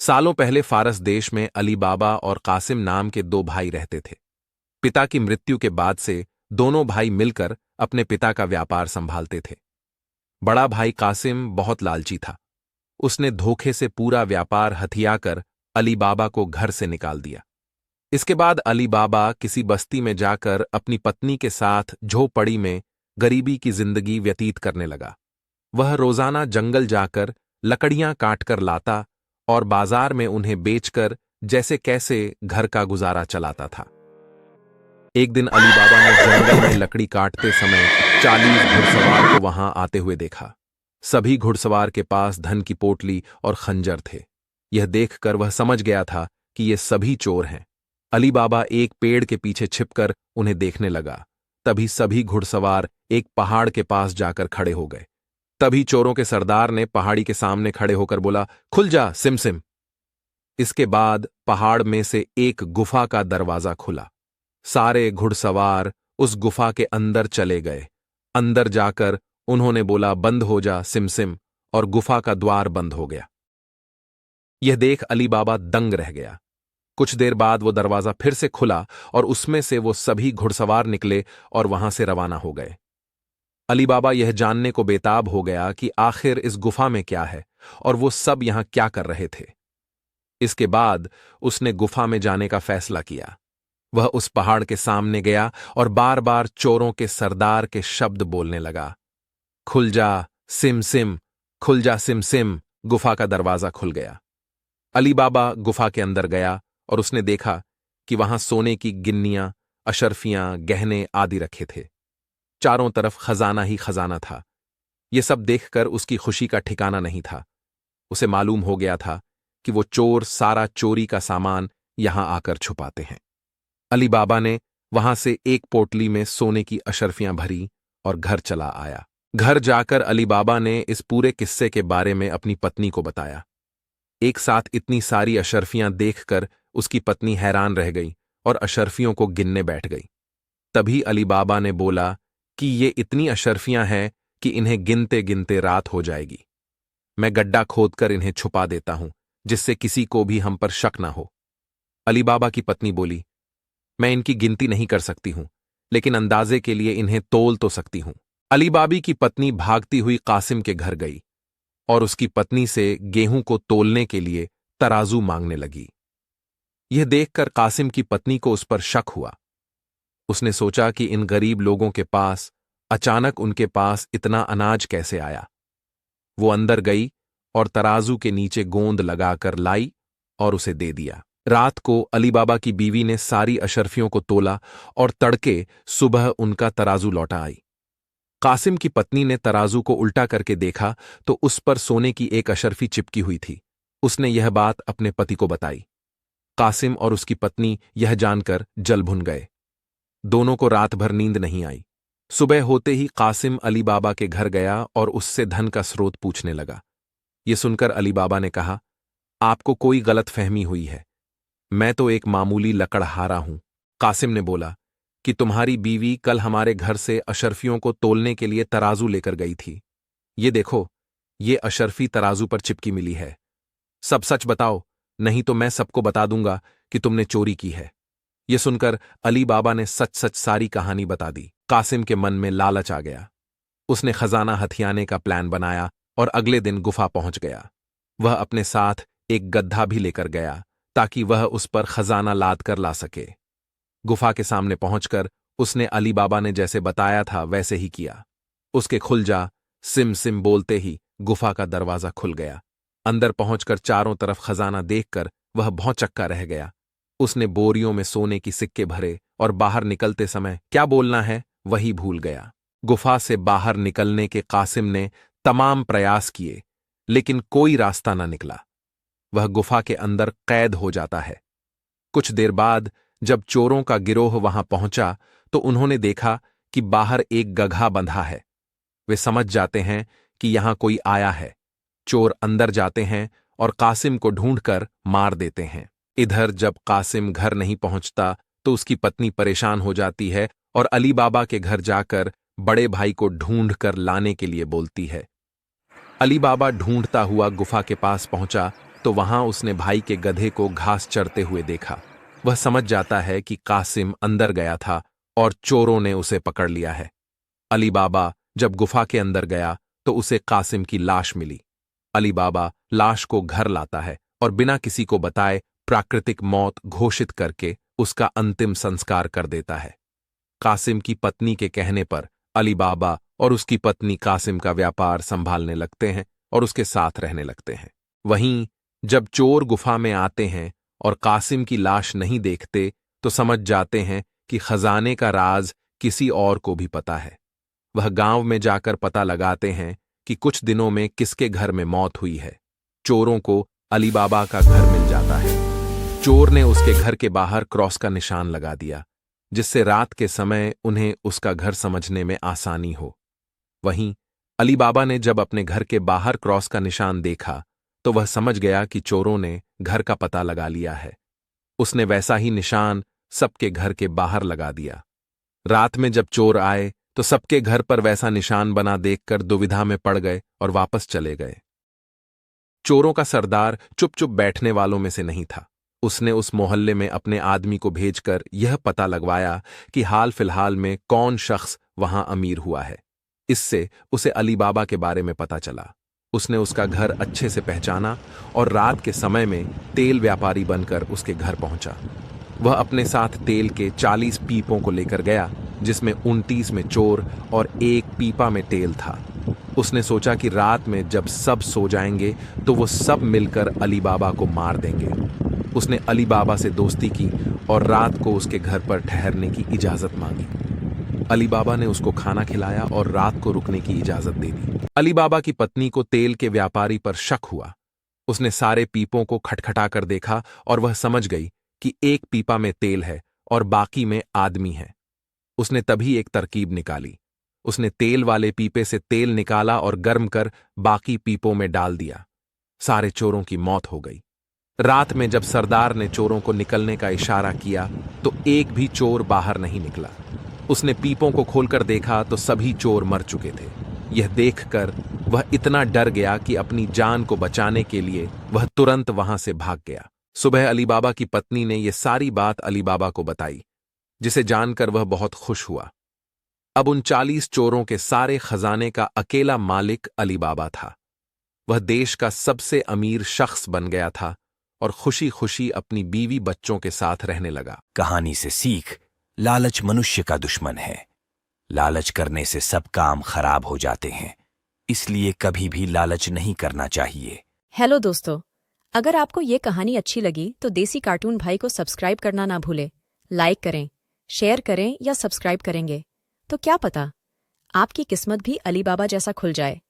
सालों पहले फारस देश में अली बाबा और कासिम नाम के दो भाई रहते थे। पिता की मृत्यु के बाद से दोनों भाई मिलकर अपने पिता का व्यापार संभालते थे। बड़ा भाई कासिम बहुत लालची था। उसने धोखे से पूरा व्यापार हथियाकर अली बाबा को घर से निकाल दिया। इसके बाद अली बाबा किसी बस्ती में जाकर अपनी पत्नी के साथ झोपड़ी में गरीबी की जिंदगी व्यतीत करने लगा। वह रोजाना जंगल जाकर लकड़ियां काटकर लाता और बाजार में उन्हें बेचकर जैसे कैसे घर का गुजारा चलाता था। एक दिन अली बाबा ने जंगल में लकड़ी काटते समय 40 घुड़सवार को वहां आते हुए देखा। सभी घुड़सवार के पास धन की पोटली और खंजर थे। यह देखकर वह समझ गया था कि ये सभी चोर हैं। अली बाबा एक पेड़ के पीछे छिपकर उन्हें देखने लगा। तभी सभी घुड़सवार एक पहाड़ के पास जाकर खड़े हो गए। तभी चोरों के सरदार ने पहाड़ी के सामने खड़े होकर बोला, खुल जा सिम सिम। इसके बाद पहाड़ में से एक गुफा का दरवाजा खुला। सारे घुड़सवार उस गुफा के अंदर चले गए। अंदर जाकर उन्होंने बोला, बंद हो जा सिम सिम, और गुफा का द्वार बंद हो गया। यह देख अली बाबा दंग रह गया। कुछ देर बाद वो दरवाजा फिर से खुला और उसमें से वो सभी घुड़सवार निकले और वहां से रवाना हो गए। अली बाबा यह जानने को बेताब हो गया कि आखिर इस गुफा में क्या है और वो सब यहां क्या कर रहे थे। इसके बाद उसने गुफा में जाने का फैसला किया। वह उस पहाड़ के सामने गया और बार बार चोरों के सरदार के शब्द बोलने लगा, खुल जा सिम सिम, खुल जा सिम सिम। गुफा का दरवाजा खुल गया। अली बाबा गुफा के अंदर गया और उसने देखा कि वहां सोने की गिन्नियां, अशर्फियां, गहने आदि रखे थे। चारों तरफ खजाना ही खजाना था। यह सब देखकर उसकी खुशी का ठिकाना नहीं था। उसे मालूम हो गया था कि वो चोर सारा चोरी का सामान यहां आकर छुपाते हैं। अली बाबा ने वहां से एक पोटली में सोने की अशर्फियां भरी और घर चला आया। घर जाकर अली बाबा ने इस पूरे किस्से के बारे में अपनी पत्नी को बताया। एक साथ इतनी सारी अशर्फियां देखकर उसकी पत्नी हैरान रह गई और अशर्फियों को गिनने बैठ गई। तभी अली बाबा ने बोला कि ये इतनी अशर्फियां हैं कि इन्हें गिनते गिनते रात हो जाएगी। मैं गड्ढा खोदकर इन्हें छुपा देता हूं जिससे किसी को भी हम पर शक ना हो। अली बाबा की पत्नी बोली, मैं इनकी गिनती नहीं कर सकती हूं, लेकिन अंदाजे के लिए इन्हें तोल तो सकती हूं। अली बाबी की पत्नी भागती हुई कासिम के घर गई और उसकी पत्नी से गेहूं को तोलने के लिए तराजू मांगने लगी। यह देखकर कासिम की पत्नी को उस पर शक हुआ। उसने सोचा कि इन गरीब लोगों के पास अचानक उनके पास इतना अनाज कैसे आया। वो अंदर गई और तराजू के नीचे गोंद लगाकर लाई और उसे दे दिया। रात को अली बाबा की बीवी ने सारी अशर्फियों को तोला और तड़के सुबह उनका तराजू लौटा आई। कासिम की पत्नी ने तराजू को उल्टा करके देखा तो उस पर सोने की एक अशर्फी चिपकी हुई थी। उसने यह बात अपने पति को बताई। कासिम और उसकी पत्नी यह जानकर जल भुन गए। दोनों को रात भर नींद नहीं आई। सुबह होते ही कासिम अली बाबा के घर गया और उससे धन का स्रोत पूछने लगा। यह सुनकर अली बाबा ने कहा, आपको कोई गलत फहमी हुई है। मैं तो एक मामूली लकड़हारा हूं। कासिम ने बोला कि तुम्हारी बीवी कल हमारे घर से अशर्फियों को तोलने के लिए तराजू लेकर गई थी। ये देखो, ये अशर्फी तराजू पर चिपकी मिली है। सब सच बताओ, नहीं तो मैं सबको बता दूंगा कि तुमने चोरी की है। यह सुनकर अली बाबा ने सच सच सारी कहानी बता दी। कासिम के मन में लालच आ गया। उसने खजाना हथियाने का प्लान बनाया और अगले दिन गुफा पहुंच गया। वह अपने साथ एक गद्दा भी लेकर गया ताकि वह उस पर खजाना लाद कर ला सके। गुफा के सामने पहुंचकर उसने अली बाबा ने जैसे बताया था वैसे ही किया। उसके खुल जा सिम सिम बोलते ही गुफा का दरवाजा खुल गया। अंदर पहुंचकर चारों तरफ खजाना देखकर वह भौंचक्का रह गया। उसने बोरियों में सोने की सिक्के भरे और बाहर निकलते समय क्या बोलना है वही भूल गया। गुफा से बाहर निकलने के कासिम ने तमाम प्रयास किए, लेकिन कोई रास्ता न निकला। वह गुफा के अंदर कैद हो जाता है। कुछ देर बाद जब चोरों का गिरोह वहां पहुंचा तो उन्होंने देखा कि बाहर एक गधा बंधा है। वे समझ जाते हैं कि यहां कोई आया है। चोर अंदर जाते हैं और कासिम को ढूंढकर मार देते हैं। इधर जब कासिम घर नहीं पहुंचता तो उसकी पत्नी परेशान हो जाती है और अली बाबा के घर जाकर बड़े भाई को ढूंढकर लाने के लिए बोलती है। अली बाबा ढूंढता हुआ गुफा के पास पहुंचा तो वहां उसने भाई के गधे को घास चरते हुए देखा। वह समझ जाता है कि कासिम अंदर गया था और चोरों ने उसे पकड़ लिया है। अली बाबा जब गुफा के अंदर गया तो उसे कासिम की लाश मिली। अली बाबा लाश को घर लाता है और बिना किसी को बताए प्राकृतिक मौत घोषित करके उसका अंतिम संस्कार कर देता है। कासिम की पत्नी के कहने पर अली बाबा और उसकी पत्नी कासिम का व्यापार संभालने लगते हैं और उसके साथ रहने लगते हैं। वहीं जब चोर गुफा में आते हैं और कासिम की लाश नहीं देखते तो समझ जाते हैं कि खजाने का राज किसी और को भी पता है। वह गांव में जाकर पता लगाते हैं कि कुछ दिनों में किसके घर में मौत हुई है। चोरों को अली बाबा का घर मिल जाता है। चोर ने उसके घर के बाहर क्रॉस का निशान लगा दिया, जिससे रात के समय उन्हें उसका घर समझने में आसानी हो। वहीं अली बाबा ने जब अपने घर के बाहर क्रॉस का निशान देखा तो वह समझ गया कि चोरों ने घर का पता लगा लिया है। उसने वैसा ही निशान सबके घर के बाहर लगा दिया। रात में जब चोर आए तो सबके घर पर वैसा निशान बना देखकर दुविधा में पड़ गए और वापस चले गए। चोरों का सरदार चुप चुप बैठने वालों में से नहीं था। उसने उस मोहल्ले में अपने आदमी को भेजकर यह पता लगवाया कि हाल फिलहाल में कौन शख्स वहां अमीर हुआ है। इससे उसे अली बाबा के बारे में पता चला। उसने उसका घर अच्छे से पहचाना और रात के समय में तेल व्यापारी बनकर उसके घर पहुंचा। वह अपने साथ तेल के 40 पीपों को लेकर गया, जिसमें 29 में चोर और एक पीपा में तेल था। उसने सोचा कि रात में जब सब सो जाएंगे तो वो सब मिलकर अली बाबा को मार देंगे। उसने अली बाबा से दोस्ती की और रात को उसके घर पर ठहरने की इजाजत मांगी। अली बाबा ने उसको खाना खिलाया और रात को रुकने की इजाजत दे दी। अली बाबा की पत्नी को तेल के व्यापारी पर शक हुआ। उसने सारे पीपों को खटखटा कर देखा और वह समझ गई कि एक पीपा में तेल है और बाकी में आदमी है। उसने तभी एक तरकीब निकाली। उसने तेल वाले पीपे से तेल निकाला और गर्म कर बाकी पीपों में डाल दिया। सारे चोरों की मौत हो गई। रात में जब सरदार ने चोरों को निकलने का इशारा किया तो एक भी चोर बाहर नहीं निकला। उसने पीपों को खोलकर देखा तो सभी चोर मर चुके थे। यह देखकर वह इतना डर गया कि अपनी जान को बचाने के लिए वह तुरंत वहां से भाग गया। सुबह अली बाबा की पत्नी ने यह सारी बात अली बाबा को बताई, जिसे जानकर वह बहुत खुश हुआ। अब उन 40 चोरों के सारे खजाने का अकेला मालिक अली बाबा था। वह देश का सबसे अमीर शख्स बन गया था और खुशी खुशी अपनी बीवी बच्चों के साथ रहने लगा। कहानी से सीख, लालच मनुष्य का दुश्मन है। लालच करने से सब काम खराब हो जाते हैं, इसलिए कभी भी लालच नहीं करना चाहिए। हेलो दोस्तों, अगर आपको ये कहानी अच्छी लगी तो देसी कार्टून भाई को सब्सक्राइब करना ना भूले। लाइक करें, शेयर करें या सब्सक्राइब करेंगे तो क्या पता आपकी किस्मत भी अली बाबा जैसा खुल जाए।